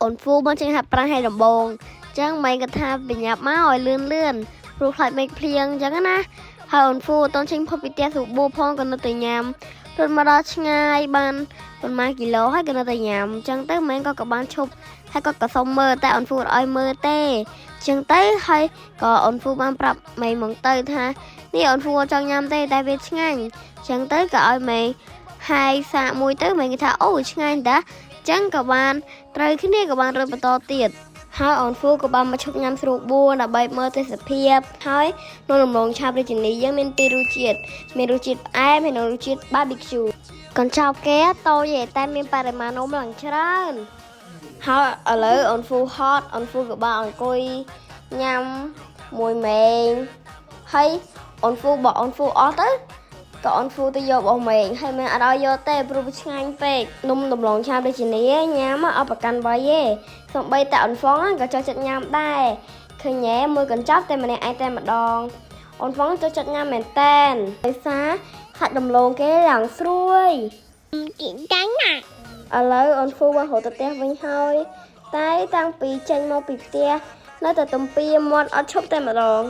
អូនហ្វូមកចេញហាត់ប្រាណឲ្យដំបងចឹងមិនគាត់ថាបញ្ញាប់មកឲ្យលឿនព្រោះខ្លាចមេឃភ្លៀងចឹងណាហើយអូនហ្វូអត់ចេញផុតពីផ្ទះស្រួបួផងក៏នៅតែញ៉ាំរត់មកដល់ឆ្ងាយបានប្រហែលគីឡូហើយក៏នៅតែញ៉ាំចឹងទៅម៉ែក៏បានឈប់ហើយក៏សុំមើលតែអូនហ្វូឲ្យមើលទេចឹងទៅហើយក៏អូនហ្វូបានប្រាប់ម៉ែមកទៅថានេះអូនហ្វូចង់ញ៉ាំទេតែវាឆ្ងាញ់ចឹងទៅក៏ឲ្យម៉ែហើយសាកមួយទៅម៉ែគេថាអូឆ្ងាញ់តាចឹងក៏បានត្រូវគ្នាក៏បានរត់បន្តទៀតហើយអូនហ្វូក៏បានមកឈប់ញ៉ាំស្រួបួរដើម្បីមើលទេសភាពហើយនៅរំលងឆាបរាជនីយើងមានពីររសជាតិមានរសជាតិផ្អែមហើយនិងរសជាតិ barbecue កញ្ចប់គេតូចទេតែមានបរិមាណនំឡើងច្រើនហើយឥឡូវអូនហ្វូហត់អូនហ្វូក៏បានអង្គុយញ៉ាំមួយម៉េងហើយអូនហ្វូបើអូនហ្វូអស់ទៅក៏អូនហ្វូទៅយករបស់ម៉េងហើយម៉ែអត់ឲ្យយកទេព្រោះវាឆ្ងាញ់ពេកនំដំឡូងឆាបរាជនីញ៉ាំអត់ប្រកាន់វ័យទេសូម្បីតែអូនហ្វុងក៏ចូលចិត្តញ៉ាំដែរឃើញហ៎មួយកញ្ចប់តែម្នាក់ឯងតែម្ដងអូនហ្វុងចូលចិត្តញ៉ាំមែនតែនដោយសារសាច់ដំឡូងគេយ៉ាងស្រួយគិនកាញ់ណាឥឡូវអូនហ្វូបានរត់ទៅផ្ទះវិញហើយតែតាំងពីចេញមកពីផ្ទះនៅតែទំពាមាត់អត់ឈប់តែម្ដង